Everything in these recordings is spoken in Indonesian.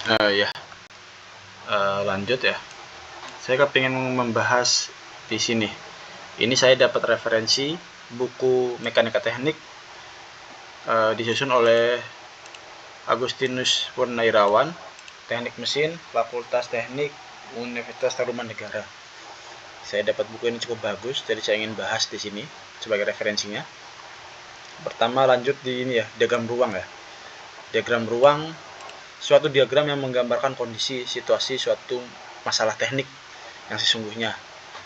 Ya, lanjut ya. Saya kepingin membahas di sini. Ini saya dapat referensi buku Mekanika Teknik disusun oleh Agustinus Purnairawan, Teknik Mesin, Fakultas Teknik, Universitas Tarumanegara. Saya dapat buku ini cukup bagus, jadi saya ingin bahas di sini sebagai referensinya. Pertama lanjut di ini ya, diagram ruang ya. Diagram ruang suatu diagram yang menggambarkan kondisi situasi suatu masalah teknik yang sesungguhnya.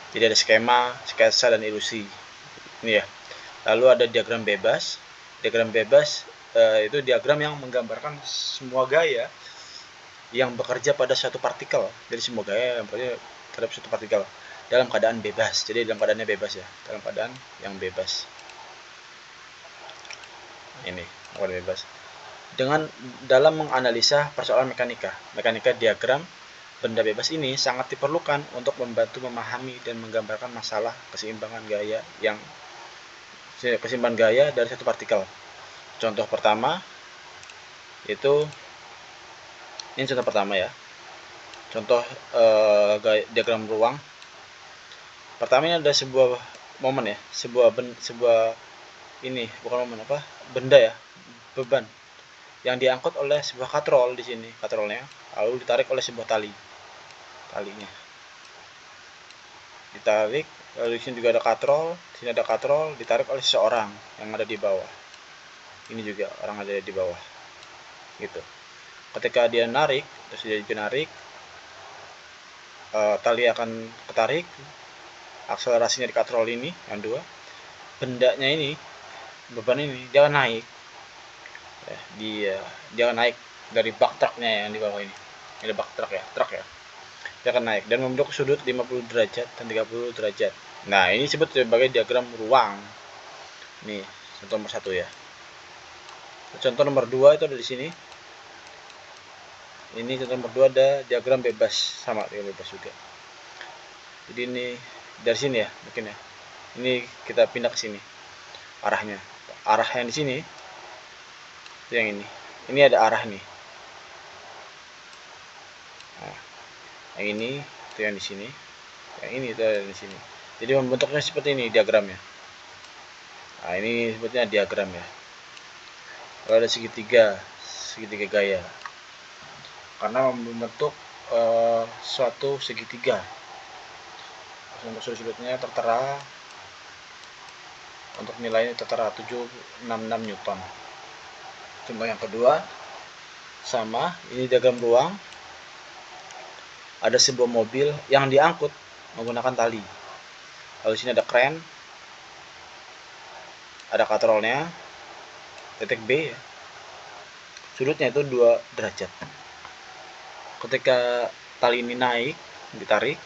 Jadi ada skema, sketsa, dan ilusi. Ini ya. Lalu ada diagram bebas. Diagram bebas itu diagram yang menggambarkan semua gaya yang bekerja pada suatu partikel. Jadi semua gaya yang bekerja terhadap suatu partikel dalam keadaan bebas. Jadi dalam keadaannya bebas ya. Dalam keadaan yang bebas. Ini keadaan bebas. Dengan dalam menganalisa persoalan mekanika diagram benda bebas ini sangat diperlukan untuk membantu memahami dan menggambarkan masalah keseimbangan gaya dari satu partikel. Contoh pertama itu ini contoh pertama ya. Contoh diagram ruang. Pertama ini ada sebuah momen ya, benda ya, beban yang diangkut oleh sebuah katrol di sini, katrolnya lalu ditarik oleh sebuah talinya ditarik, lalu di sini juga ada katrol, di sini ada katrol, ditarik oleh seseorang yang ada di bawah. Ini juga orang ada di bawah gitu. Ketika dia narik, terus dia narik, tali akan ketarik, akselerasinya di katrol ini yang dua, bendanya ini, beban ini dia akan naik ya, dia akan naik dari bak truknya yang di bawah ini. Ini bak truk ya, dia akan naik dan membentuk sudut 50 derajat dan 30 derajat. Nah, ini disebut sebagai diagram ruang. Nih, contoh nomor 1 ya. Contoh nomor 2 itu ada di sini. Ini contoh nomor 2 ada diagram bebas, sama diagram bebas juga. Jadi ini dari sini ya, mungkin ya. Ini kita pindah ke sini. Arahnya. Arah yang di sini itu yang ini. Ini ada arah nih. Nah, yang ini itu yang di sini. Yang ini itu ada di sini. Jadi membentuknya seperti ini diagramnya. Nah, ini sebutnya diagram ya. Kalau ada segitiga gaya. Karena membentuk suatu segitiga. Untuk sudut-sudutnya tertera, untuk nilainya tertera 766 Newton. Contoh yang kedua sama, ini diagram ruang. Ada sebuah mobil yang diangkut menggunakan tali. Lalu sini ada kren, ada katrolnya, titik B ya. Sudutnya itu 2 derajat. Ketika tali ini naik, ditarik,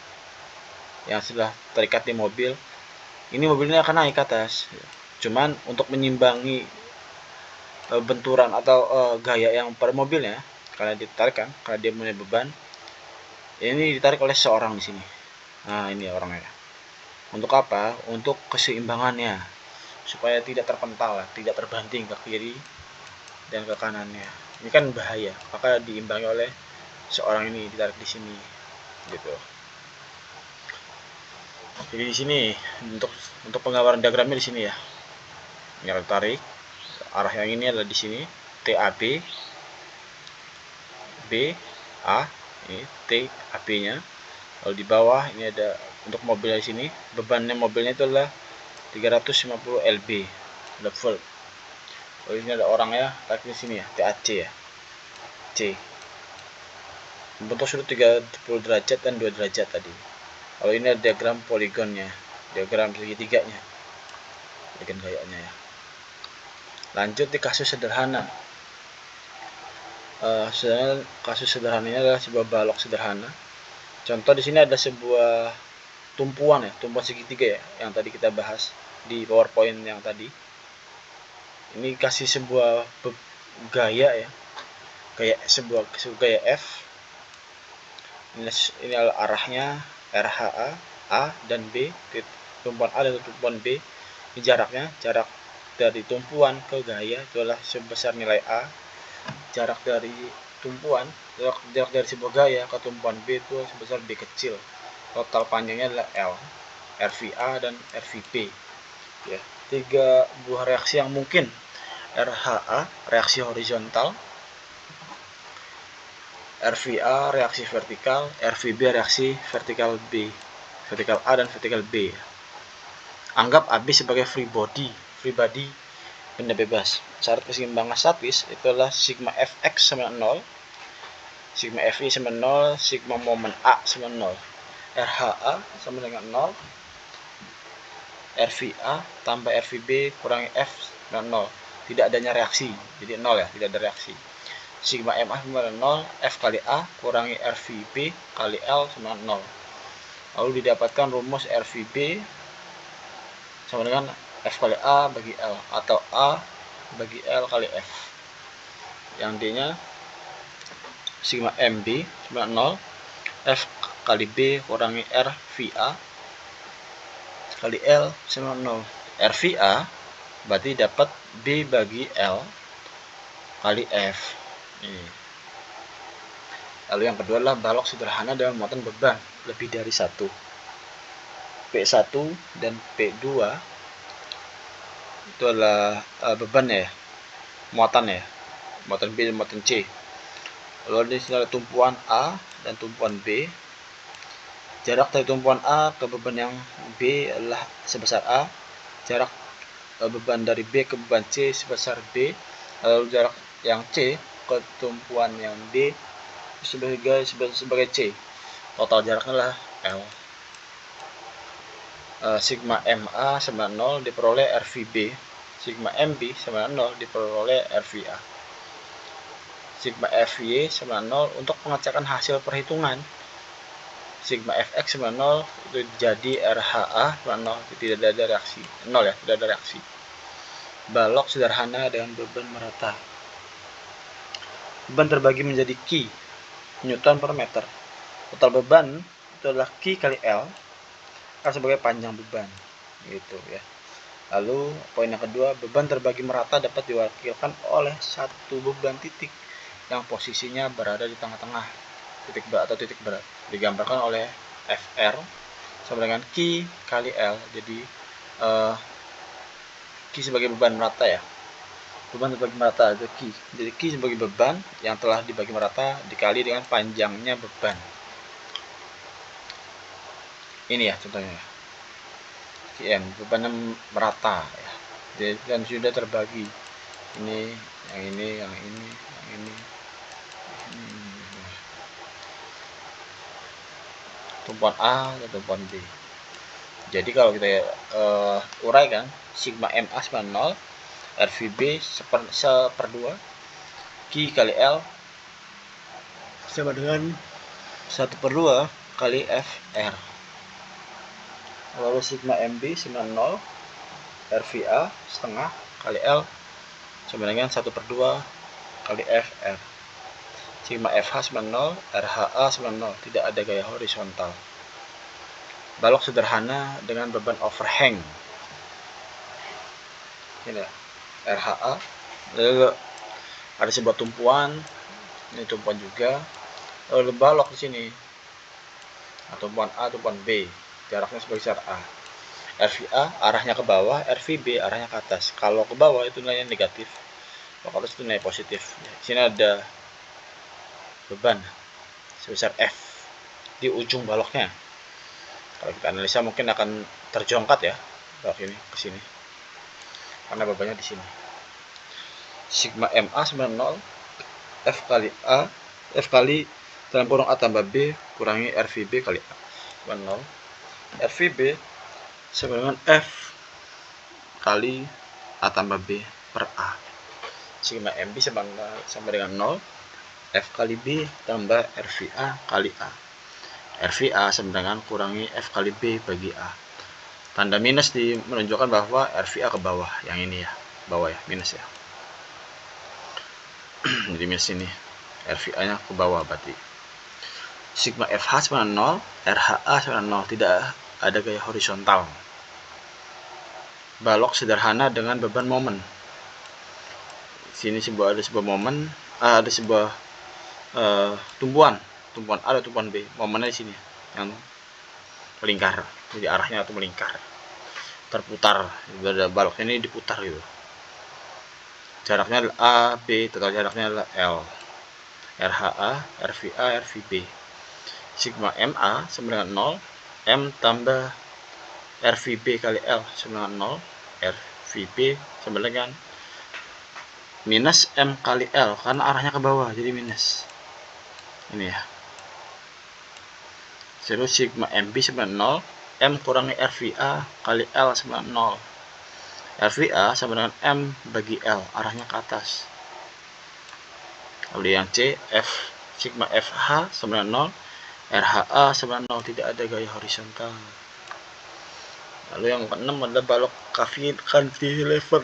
yang sudah terikat di mobil, ini mobilnya akan naik ke atas. Cuman untuk menyimbangi benturan atau gaya yang pada mobilnya, karena ditarik kan, karena dia punya beban, ini ditarik oleh seorang di sini. Nah, ini orangnya. Untuk apa? Untuk keseimbangannya, supaya tidak terpental, tidak terbanting ke kiri dan ke kanannya. Ini kan bahaya, maka diimbangi oleh seorang ini, ditarik di sini, gitu. Jadi di sini untuk penggambaran diagramnya di sini ya. Ini akan tarik, arah yang ini adalah di sini, TAB, BA, ini TAB-nya. Lalu di bawah ini ada untuk mobilnya di sini, bebannya mobilnya itu adalah 350 lb, ada volt. Lalu ini ada orangnya, tarik di sini ya, TAC ya, C. Membentuk sudut 30 derajat dan 2 derajat tadi. Lalu ini ada diagram poligonnya, diagram segitiganya, bagian gayanya ya. Lanjut di kasus sederhana. Kasus sederhananya adalah sebuah balok sederhana. Contoh di sini ada sebuah tumpuan ya, tumpuan segitiga ya, yang tadi kita bahas di PowerPoint yang tadi. Ini kasih sebuah gaya ya, sebuah gaya F. Ini adalah arahnya RHA, A dan B, tumpuan A dan tumpuan B. Ini jaraknya, jarak dari tumpuan ke gaya itu adalah sebesar nilai A. Jarak dari tumpuan Jarak dari sebuah gaya ke tumpuan B itu sebesar B kecil. Total panjangnya adalah L, RVA dan RVP. Ya, 3 buah reaksi yang mungkin. RHA reaksi horizontal, RVA reaksi vertikal, RVB reaksi vertikal B, vertikal A dan vertikal B. Anggap AB sebagai free body benda bebas. Syarat keseimbangan statis itulah sigma Fx sama 0, sigma Fi sama 0, sigma momen A sama 0. RHA sama dengan 0, RVA tambah RVB kurangi F sama 0. Tidak adanya reaksi, jadi 0 ya, tidak ada reaksi. Sigma MA sama dengan 0, F kali A kurangi RVB kali L sama 0. Lalu didapatkan rumus RVB sama dengan F kali A bagi L, atau A bagi L kali F. Yang D-nya sigma MB sama 0, F kali B kurangi RVA kali L sama 0. RVA berarti dapat B bagi L kali F. Ini. Lalu yang kedua adalah balok sederhana dengan muatan beban lebih dari 1. P1 dan P2 itu adalah beban ya, muatan ya, muatan B dan muatan C. Lalu di sini ada tumpuan A dan tumpuan B. Jarak dari tumpuan A ke beban yang B adalah sebesar A. Jarak beban dari B ke beban C sebesar B. Lalu jarak yang C ke tumpuan yang D sebagai C. Total jaraknya adalah L. Sigma MA sama 0 diperoleh RVB. Sigma MB sama 0 diperoleh RVA. Sigma FY sama 0 untuk pengecekan hasil perhitungan. Sigma Fx sama 0 itu jadi RHA sama 0, tidak ada reaksi. 0 ya, tidak ada reaksi. Balok sederhana dengan beban merata. Beban terbagi menjadi Q, Newton per meter. Total beban itu adalah Q kali L sebagai panjang beban, gitu ya. Lalu poin yang kedua, beban terbagi merata dapat diwakilkan oleh satu beban titik yang posisinya berada di tengah-tengah, titik berat atau titik berat, digambarkan oleh Fr sama dengan Q kali L. Jadi Q sebagai beban merata ya, beban terbagi merata itu Q. Jadi Q sebagai beban yang telah dibagi merata dikali dengan panjangnya beban. Ini ya contohnya, Qm bebannya merata ya. Jadi kan sudah terbagi. Ini, yang ini, yang ini, yang ini. Tumpuan A dan tumpuan B. Jadi kalau kita uraikan, sigma MA sama 0, RVB seper 2, Q kali L sama dengan 1/2 kali Fr. Lalu sigma MB sama 0, RVA setengah kali L sama dengan 1/2 kali Fr. Sigma FH sama 0, RHA sama 0, tidak ada gaya horizontal. Balok sederhana dengan beban overhang. Ini RHA. Lalu ada sebuah tumpuan, ini tumpuan juga. Lalu balok di sini. Tumpuan A, tumpuan B. Jaraknya sebesar A. RVA arahnya ke bawah, RVB arahnya ke atas. Kalau ke bawah itu nilainya negatif, kalau ke atas itu nilai positif. Di sini ada beban sebesar F di ujung baloknya. Kalau kita analisa mungkin akan terjongkat ya balok ini ke sini, karena bebannya di sini. Sigma MA sama 0, F kali A, F kali dalam kurung A tambah B kurangi RVB kali A sama 0. RVB sama dengan F kali A tambah B per A. Sigma MB sama dengan 0, F kali B tambah RVA kali A. RVA sama dengan kurangi F kali B bagi A. Tanda minus menunjukkan bahwa RVA ke bawah, yang ini ya, bawah ya, minus ya. Jadi minus ini, RVA nya ke bawah berarti. Sigma FH sama 0, RHA sama 0, tidak ada gaya horizontal. Balok sederhana dengan beban momen. Sini ada sebuah momen, ada sebuah tumpuan A dan tumpuan B, momennya di sini yang melingkar, jadi arahnya atau melingkar, terputar, ada baloknya ini diputar gitu. Jaraknya adalah A, B, total jaraknya adalah L. RHA, RVA, RVB. Sigma MA sama dengan 0, M tambah RVB kali L sama dengan 0, RVB sama dengan minus M kali L, karena arahnya ke bawah, jadi minus. Ini ya. Terus sigma MB sama dengan 0, M kurangi RVA kali L sama dengan 0. RVA sama dengan M bagi L, arahnya ke atas. Lalu yang C, F sigma FH sama dengan 0, RHA sama dengan 0, tidak ada gaya horizontal. Lalu yang keenam adalah balok cantilever.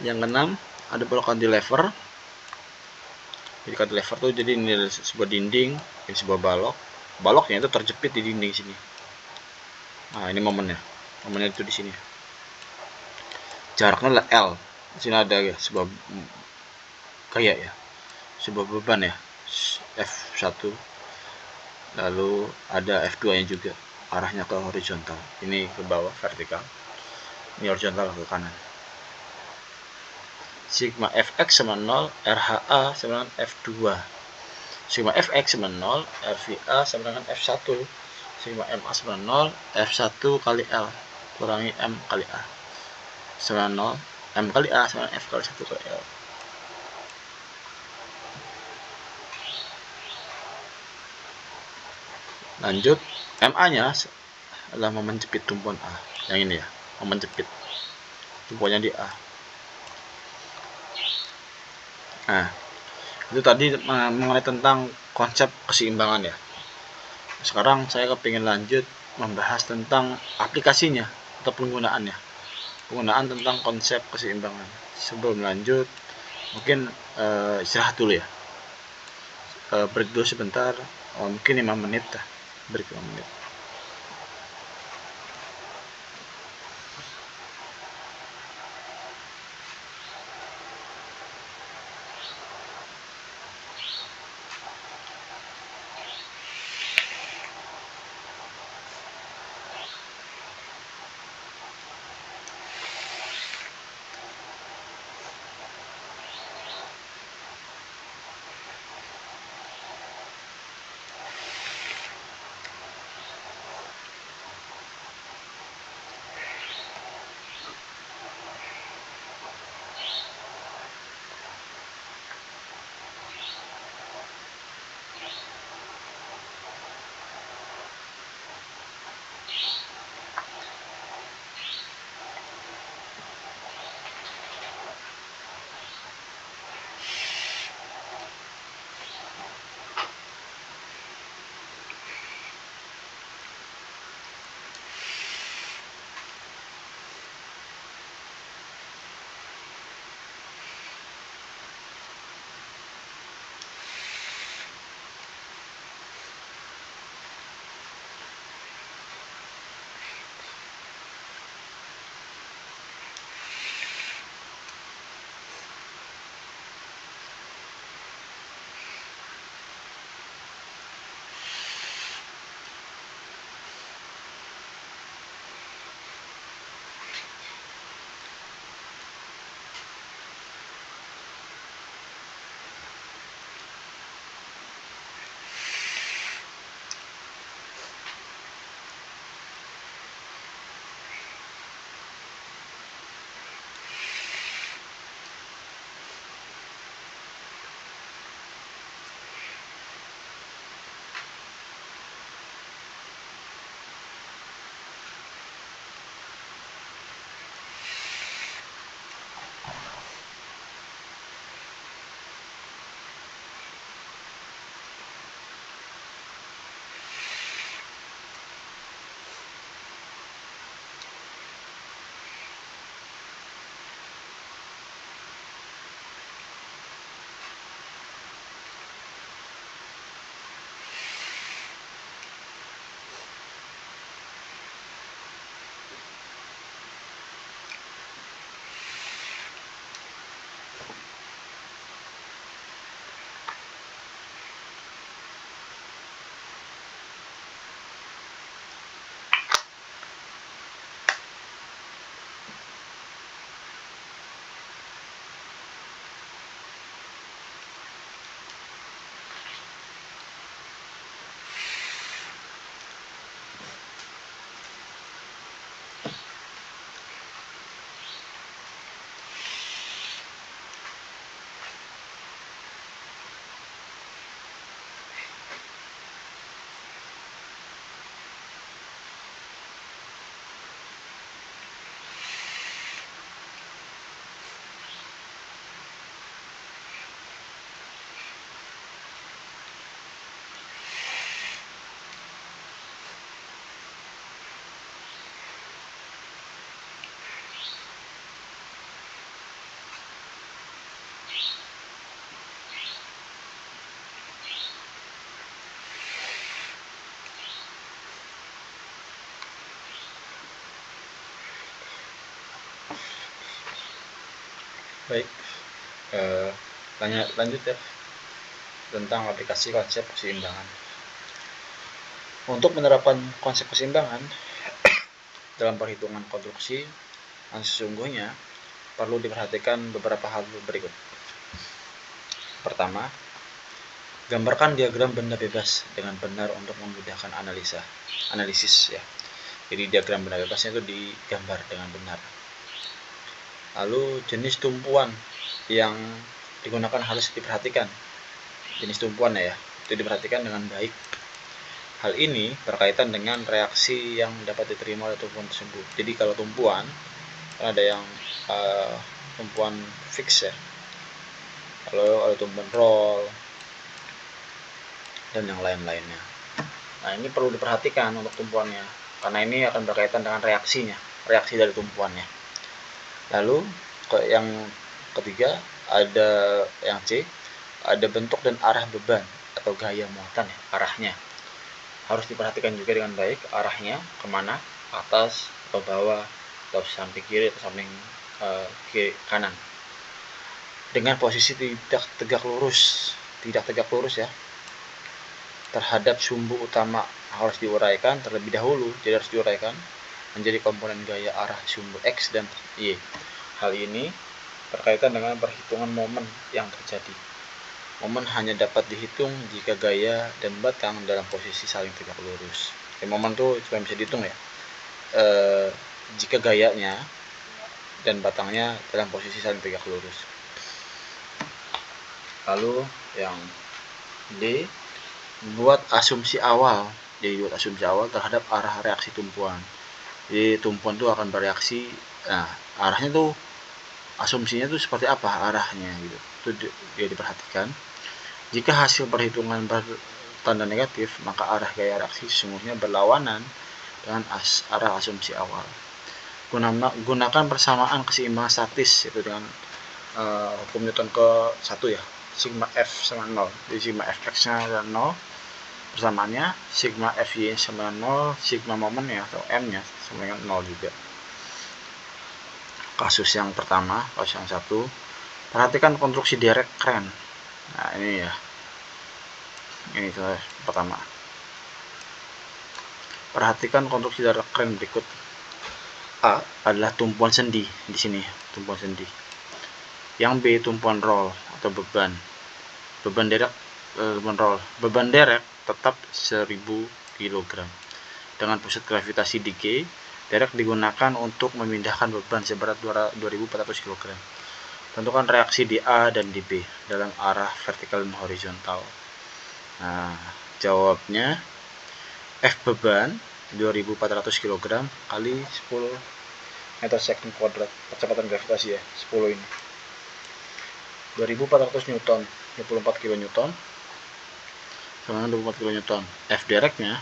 Yang keenam ada balok cantilever. Jadi cantilever tuh jadi ini adalah sebuah dinding, ini sebuah balok. Baloknya itu terjepit di dinding sini. Nah, ini momennya. Momennya itu di sini. Jaraknya adalah L. Di sini ada ya sebuah kayak ya, sebuah beban ya, F1. Lalu ada F2 nya juga, arahnya ke horizontal. Ini ke bawah vertikal, ini horizontal ke kanan. Sigma Fx sama 0, RHA sama dengan F2. Sigma Fx sama 0, RVA sama dengan F1. Sigma MA sama 0, F1 kali L kurangi M kali A sama 0, M kali A sama F kali 1 kali L. Lanjut, MA nya adalah momen jepit tumpuan A. Yang ini ya, momen jepit tumpuannya di A. Nah, itu tadi mengenai tentang konsep keseimbangan ya. Sekarang saya kepingin lanjut membahas tentang aplikasinya atau penggunaannya, penggunaan tentang konsep keseimbangan. Sebelum lanjut, mungkin istirahat dulu ya, break dulu sebentar, mungkin 5 menit lah, break 5 menit. Baik, lanjut ya tentang aplikasi konsep keseimbangan. Untuk menerapkan konsep keseimbangan dalam perhitungan konstruksi yang sesungguhnya perlu diperhatikan beberapa hal berikut. Pertama, gambarkan diagram benda bebas dengan benar untuk memudahkan analisis ya. Jadi diagram benda bebasnya itu digambar dengan benar. Lalu jenis tumpuan yang digunakan harus diperhatikan. Jenis tumpuan ya, itu diperhatikan dengan baik. Hal ini berkaitan dengan reaksi yang dapat diterima oleh tumpuan tersebut. Jadi kalau tumpuan, ada yang tumpuan fix ya. Kalau ada tumpuan roll dan yang lain-lainnya. Nah, ini perlu diperhatikan untuk tumpuannya, karena ini akan berkaitan dengan reaksi dari tumpuannya. Lalu yang ketiga ada yang C, ada bentuk dan arah beban atau gaya muatan ya, arahnya harus diperhatikan juga dengan baik, arahnya kemana, atas atau bawah atau samping kiri atau samping kiri kanan, dengan posisi tidak tegak lurus ya terhadap sumbu utama harus diuraikan terlebih dahulu. Jadi harus diuraikan menjadi komponen gaya arah sumbu X dan Y. Hal ini berkaitan dengan perhitungan momen yang terjadi. Momen hanya dapat dihitung jika gaya dan batang dalam posisi saling tegak lurus. Momen tuh cuma bisa dihitung ya jika gayanya dan batangnya dalam posisi saling tegak lurus. Lalu yang D, buat asumsi awal. Jadi buat asumsi awal terhadap arah reaksi tumpuan. Jadi tumpuan itu akan bereaksi, nah arahnya tuh asumsinya tuh seperti apa arahnya gitu. Itu dia diperhatikan. Jika hasil perhitungan bertanda negatif, maka arah gaya reaksi sesungguhnya berlawanan dengan arah asumsi awal. Gunakan persamaan keseimbangan statis yaitu dengan hukum Newton ke-1 ya. Sigma F sama 0. Jadi sigma Fx nya 0, persamaannya sigma Fy sama 0, sigma momen ya atau M nya sama dengan 0 juga. Kasus yang pertama, kasus yang 1, perhatikan konstruksi derek kren. Nah ini ya, ini pertama. Perhatikan konstruksi derek kren berikut. A adalah tumpuan sendi di sini, tumpuan sendi. Yang B tumpuan roll atau beban derek, beban derek tetap 1000 kg dengan pusat gravitasi di G. Derek digunakan untuk memindahkan beban seberat 2400 kg. Tentukan reaksi di A dan di B dalam arah vertikal dan horizontal. Nah, jawabnya F beban 2400 kg kali 10 meter second kuadrat, percepatan gravitasi ya, 10 ini 2400 Newton, 24 kN sama 24 kN. F direknya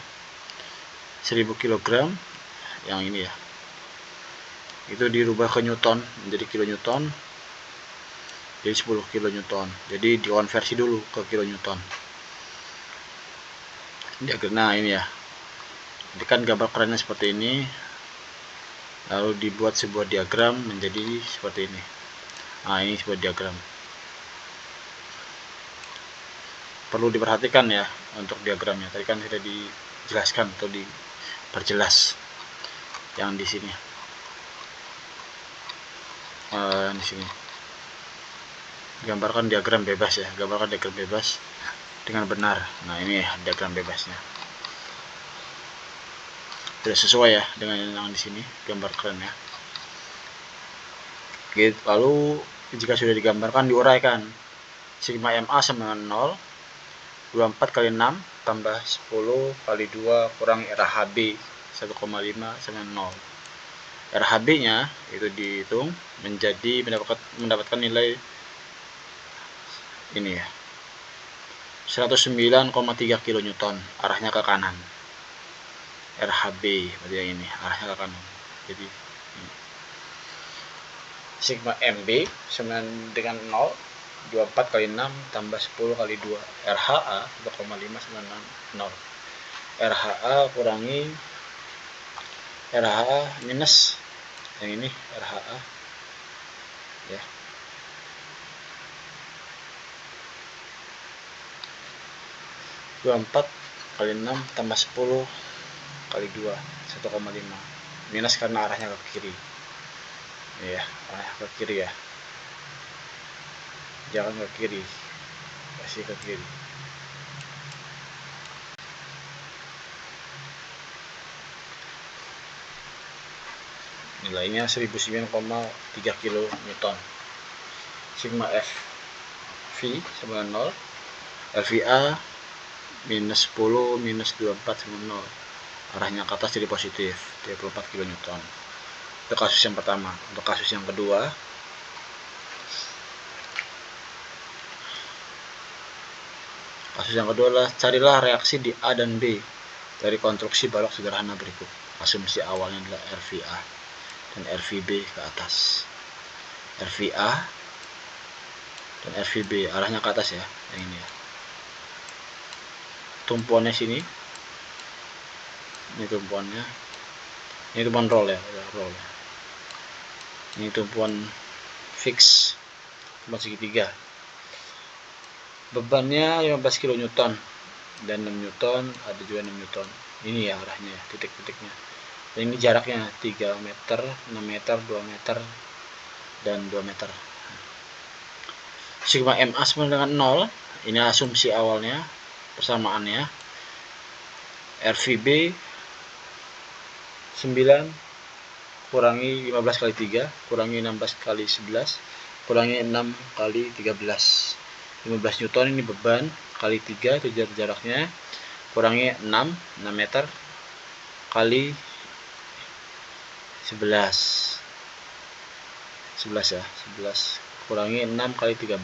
1000 kg yang ini ya, itu dirubah ke Newton menjadi kilonewton, jadi 10 kN. Jadi dikonversi dulu ke kilonewton. Nah ini ya, ini kan gambar kerennya seperti ini, lalu dibuat sebuah diagram menjadi seperti ini. Nah ini sebuah diagram, perlu diperhatikan ya untuk diagramnya. Tadi kan sudah dijelaskan atau diperjelas yang di sini. Di sini gambarkan diagram bebas ya, gambarkan diagram bebas dengan benar. Nah ini ya diagram bebasnya, tidak sesuai ya dengan yang di sini gambar kerennya. Gitu. Lalu jika sudah digambarkan diuraikan. Sigma MA sama 0, 24 kali 6 tambah 10 kali 2 kurang RHB 1,5 sama 0. RHB nya itu dihitung menjadi mendapatkan nilai ini ya, 109,3 kN, arahnya ke kanan. RHB berarti yang ini arahnya ke kanan. Jadi ini. Sigma MB sama dengan 0, 24 kali 6 tambah 10 kali 2, RHA 1,5 sama 0. RHA kurangi RHA minus yang ini RHA ya, 24 kali 6 tambah 10 kali 2 1,5 minus karena arahnya ke kiri ya, arahnya ke kiri ya, jangan ke kiri, kasih ke kiri. Nilainya 1009,3 kN. Sigma F V sama 0, LVA minus 10 minus 24 sama 0, arahnya ke atas jadi positif 34 kN. Itu kasus yang pertama. Untuk kasus yang kedua, adalah carilah reaksi di A dan B dari konstruksi balok sederhana berikut. Asumsi awalnya adalah RVA dan RVB ke atas. RVA dan RVB arahnya ke atas ya, yang ini ya. Tumpuannya sini. Ini tumpuannya. Ini tumpuan roll ya, roll. Ini tumpuan fix, tumpuan segitiga. Bebannya 15 kN dan 6 Newton, ada juga 6 Newton. Ini ya arahnya, titik-titiknya. Dan ini jaraknya 3 meter, 6 meter, 2 meter, dan 2 meter. Sigma MA sama dengan 0. Ini asumsi awalnya, persamaannya. RVB 9 kurangi 15 kali 3, kurangi 16 kali 11, kurangi 6 kali 13. 15 Newton ini beban, kali 3 itu jaraknya, kurangi 6 meter, kali 11 ya, 11 kurangi 6 kali 13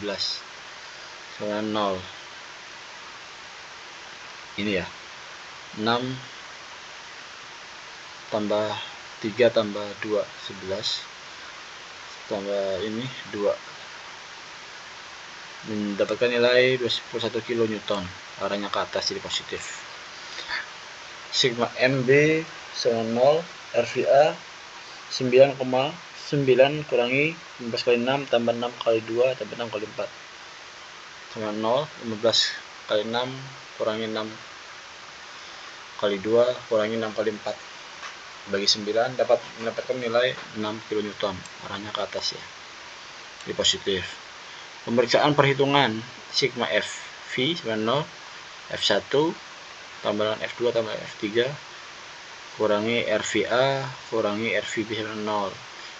sama 0. Ini ya, 6 tambah 3 tambah 2 11 tambah ini 2, mendapatkan nilai 21 kN, arahnya ke atas jadi positif. Sigma MB sama 0, RVA 9,9 kurangi 15 kali 6 tambah 6 kali 2 tambah 6 kali 4 sama 0. 15 kali 6 kurangi 6 kali 2 kurangi 6 kali 4 bagi 9 dapat mendapatkan nilai 6 kN, arahnya ke atas ya, jadi positif. Pemeriksaan perhitungan sigma F V sama 0, F1 tambahan F2 tambah F3 kurangi RVA kurangi RVB sama 0.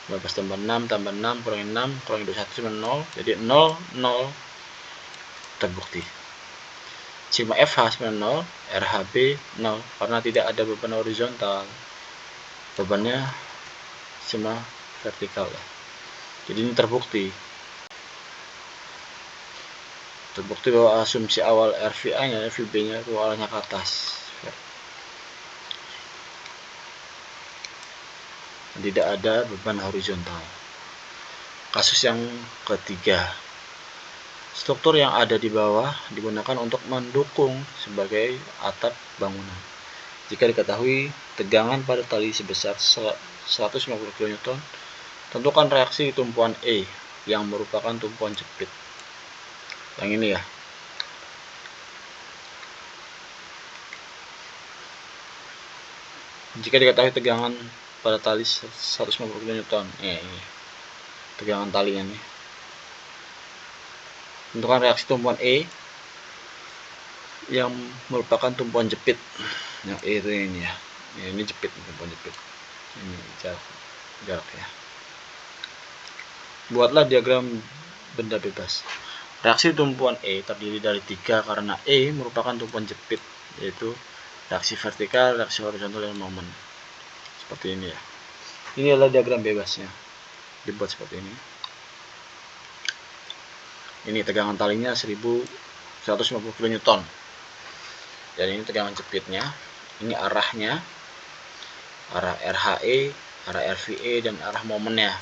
15 tambah 6 tambah 6 kurangi 6 kurangi 21 sama 0, jadi 0 0 terbukti. Sigma FH sama 0, RHB 0 karena tidak ada beban horizontal, bebannya cuma vertikal ya. Jadi ini terbukti bahwa asumsi awal RVA nya RVB nya itu arahnya ke atas, tidak ada beban horizontal. Kasus yang ketiga, struktur yang ada di bawah digunakan untuk mendukung sebagai atap bangunan. Jika diketahui tegangan pada tali sebesar 150 kN, tentukan reaksi tumpuan E yang merupakan tumpuan jepit. Yang ini ya. Jika diketahui tegangan pada tali 150 kN, ini tegangan talinya nih. Tentukan reaksi tumpuan E yang merupakan tumpuan jepit. Yang E itu ini ya. Ini jepit, tumpuan jepit. Ini jarak ya. Buatlah diagram benda bebas. Reaksi tumpuan E terdiri dari 3 karena E merupakan tumpuan jepit, yaitu reaksi vertikal, reaksi horizontal, dan momen. Seperti ini ya. Ini adalah diagram bebasnya. Dibuat seperti ini. Ini tegangan talinya 1150 kN. Dan ini tegangan jepitnya. Ini arahnya. Arah RHE, arah RVE, dan arah momennya.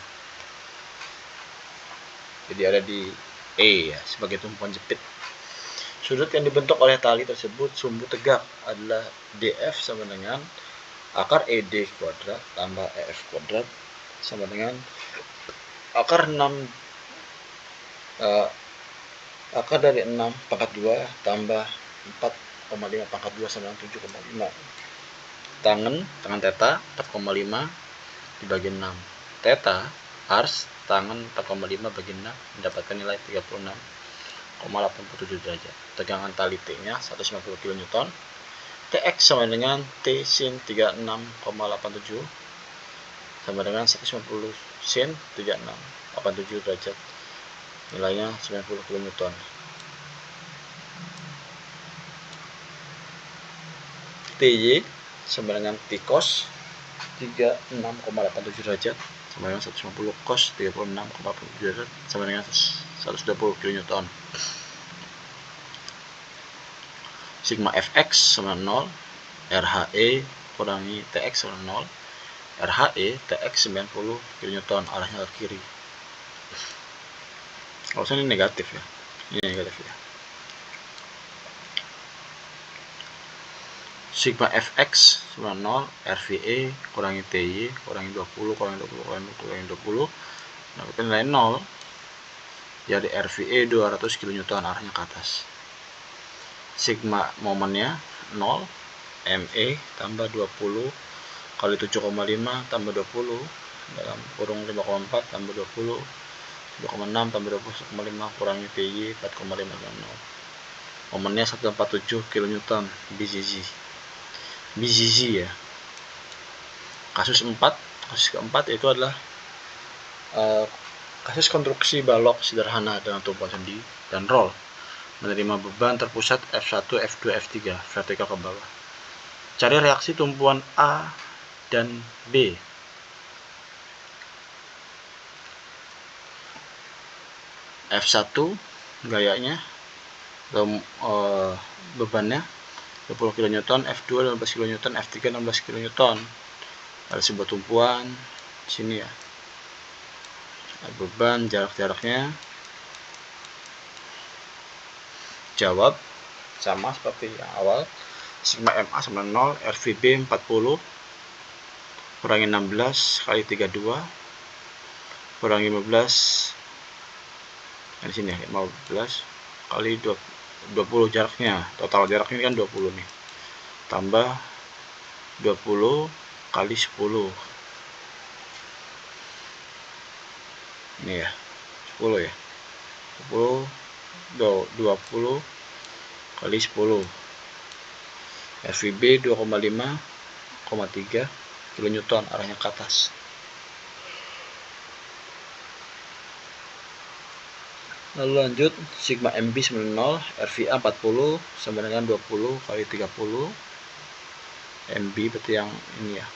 Jadi ada di E ya, sebagai tumpuan jepit. Sudut yang dibentuk oleh tali tersebut sumbu tegak adalah DF sama dengan akar ED kuadrat tambah EF kuadrat sama dengan akar 6 akar dari 6 pangkat 2 tambah 4 4,5 pangkat 2 sama dengan 7,5. Tangan theta 4,5 dibagi 6. Theta ars tangan 4,5 bagi 6 mendapatkan nilai 36,87 derajat. Tegangan tali T-nya 150 kN. Tx sama dengan T sin 36,87 sama dengan 150 sin 36,87 derajat. Nilainya 90 kN. Ty sama dengan T cos 36,87 derajat sama dengan 150 cos 36,87 derajat sama dengan 120 kN. Sigma Fx sama 0, RHE kurangi Tx sama 0, RHE Tx 90 kN, arahnya ke kiri. Kalau ini negatif ya, ini negatif ya. Sigma Fx sama 0, RVE kurangi Ty kurangi 20 kurangi 20 kurangi 20, nah nilai 0. Jadi RVE 200 kN, arahnya ke atas. Sigma momennya 0, ME tambah 20 kali 7,5 tambah 20 dalam kurung 5,4 tambah 20 2,6 tambah 20,5 kurangi PY 4,5. Momennya 147 kN BZZ ya. Kasus keempat itu adalah kasus konstruksi balok sederhana dengan tumpuan sendi dan roll menerima beban terpusat F1, F2, F3 vertikal ke bawah. Cari reaksi tumpuan A dan B. F1 gayanya bebannya 20 kN, F2 15 kN, F3 16 kN. Ada sebuah tumpuan sini ya. Beban jaraknya. Jawab sama seperti yang awal. Sigma MA sama 0, RVB 40 kurangi 16 kali 32 kurangi 15, di sini 15 kali 20 jaraknya. Total jaraknya ini kan 20 nih. Tambah 20 kali 10. Ini ya. 10 ya. 10 20 kali 10. RVB 2,5,3 kN, arahnya ke atas. Lalu lanjut, sigma MB sama 0, RVA 40 sama dengan 20 kali 30. MB berarti yang ini ya.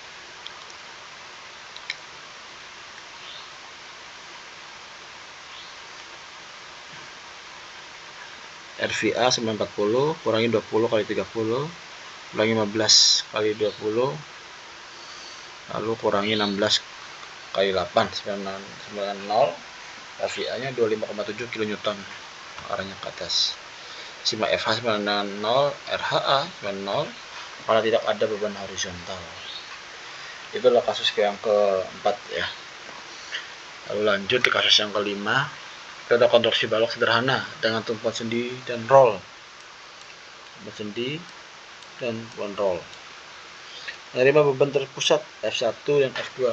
RVA sama 40 kurangi 20 kali 30 kurangi 15 kali 20 lalu kurangi 16 kali 8 9,0. RVA nya 25,7 kN, arahnya ke atas. Sigma FH sama dengan 0, RHA sama 0 karena tidak ada beban horizontal. Itulah kasus yang keempat ya. Lalu lanjut di kasus yang kelima. Ada konstruksi balok sederhana dengan tumpuan sendi dan roll. Tumpuan sendi dan tumpuan roll. Menerima beban terpusat F1 dan F2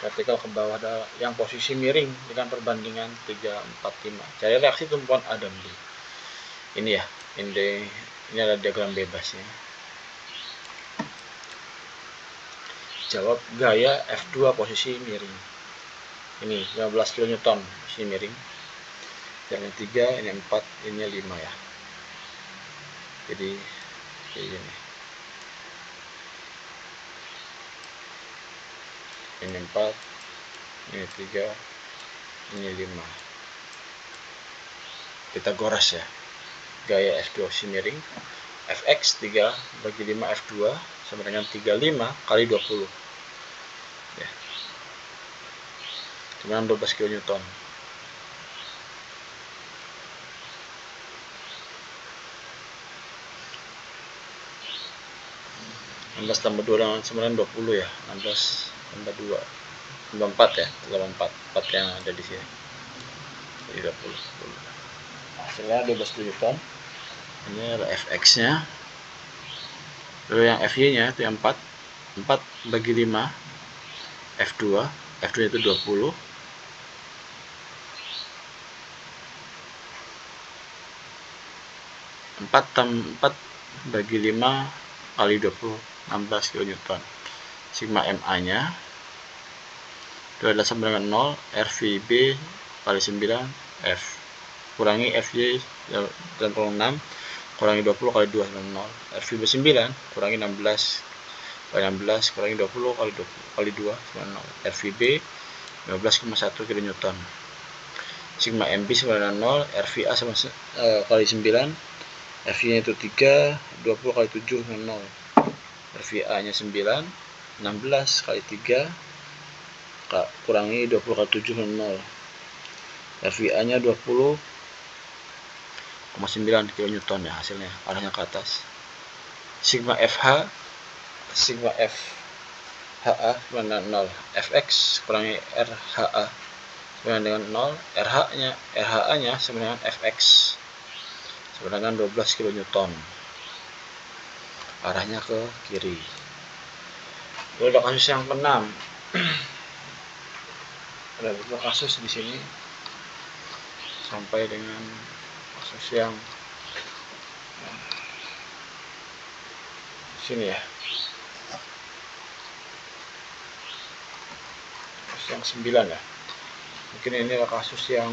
vertikal ke bawah yang posisi miring dengan perbandingan 3,45. Cari reaksi tumpuan A dan B. Ini ya, ini adalah diagram bebasnya. Jawab gaya F2 posisi miring. Ini 15 kN posisi miring. Yang 3, ini 4, ini 5 ya. Jadi ini. Ini 4, ini 3, ini 5. Pitagoras ya. Gaya F2 posisi miring. Fx 3 bagi 5 F2 sama dengan 35 kali 20 ya. Dengan 12 kN. 16 tambah 2 sama dengan 20 ya. 16 tambah 2 tambah 4 ya. Tambah 4 yang ada di sini. Jadi 20. Hasilnya 12 kN. Ini adalah Fx nya. Lalu yang FY nya itu yang 4 bagi 5 F2 itu 20. 4 bagi 5 kali 20, 16 kN. Sigma MA nya itu adalah sama dengan 0, RVB kali 9 F kurangi FY 86 kurangi 20 kali 2 sama 0, RVB 9 kurangi 16 kali 16 kurangi 20 kali 20 kali 2 sama 0, RVB 15,1 kN. Sigma MB sama dengan 0, RVA sama kali 9, FY nya itu 3, 20 kali 7 sama 0, RVA nya 9, 16 kali 3 kurangi 20 kali 7 sama 0, RVA nya 20,9 kN ya hasilnya, arahnya ke atas. Sigma FH sama dengan 0, Fx kurangi RHA sama dengan 0, RHA nya sama dengan Fx sama dengan 12 kN, arahnya ke kiri. Lalu kasus yang ke-6, ada beberapa kasus di sini sampai dengan kasus yang sini ya, kasus yang 9 ya. Mungkin ini adalah kasus yang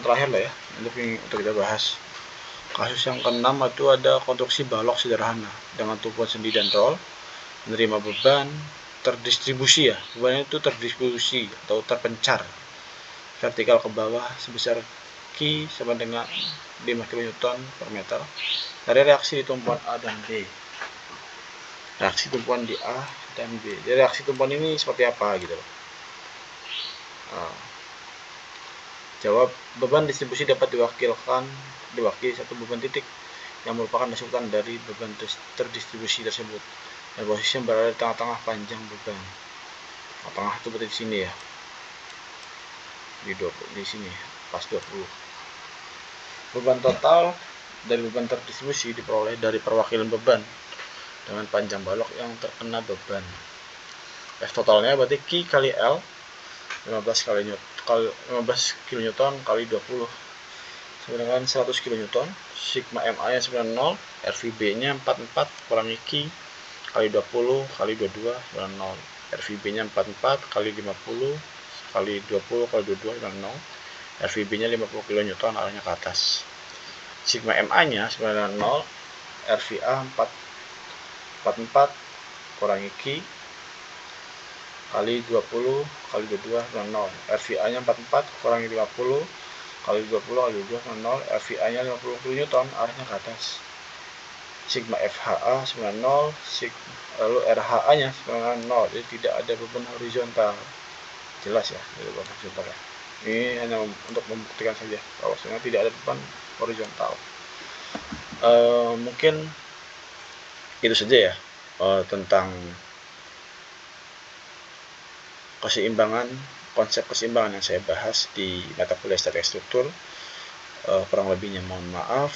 terakhir lah ya untuk kita bahas. Kasus yang ke-6 itu ada konstruksi balok sederhana dengan tumpuan sendi dan roll, menerima beban terdistribusi ya, bebannya itu terdistribusi atau terpencar vertikal ke bawah sebesar Q sama dengan 5 kN per meter dari reaksi di tumpuan A dan B. Reaksi tumpuan di A dan B. Jadi reaksi tumpuan ini seperti apa gitu loh. Jawab, beban distribusi dapat diwakili satu beban titik yang merupakan resultan dari beban terdistribusi tersebut. Dan posisi yang berada di tengah-tengah panjang beban. Tengah itu berarti di sini ya. Di sini pas 20. Beban total dari beban terdistribusi diperoleh dari perwakilan beban dengan panjang balok yang terkena beban. F totalnya berarti Q kali L 15 kN kali 20 sama dengan 100 kN. Sigma MA nya 90, RVB nya 44 kurangi Q kali 20 kali 22 sama 0, RVB nya 44 kali 50 kali 20 kali 22 sama 0, RVB nya 50 kN, arahnya ke atas. Sigma MA nya 90, RVA 44 kurangi Q kali 20 kali 22 sama 0, RVA nya 44 kurangi 50 kali 20 kali 22 sama 0, RVA nya 50 kN, arahnya ke atas. Sigma FHA 90, lalu RHA nya 0, jadi tidak ada beban horizontal. Jelas ya, beban horizontal ya. Ini hanya untuk membuktikan saja kalau sebenarnya tidak ada beban horizontal. Mungkin itu saja ya tentang konsep keseimbangan yang saya bahas di mata kuliah statistik struktur. Kurang lebihnya mohon maaf.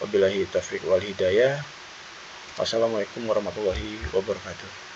Wabillahi taufiq wal hidayah. Wassalamualaikum warahmatullahi wabarakatuh.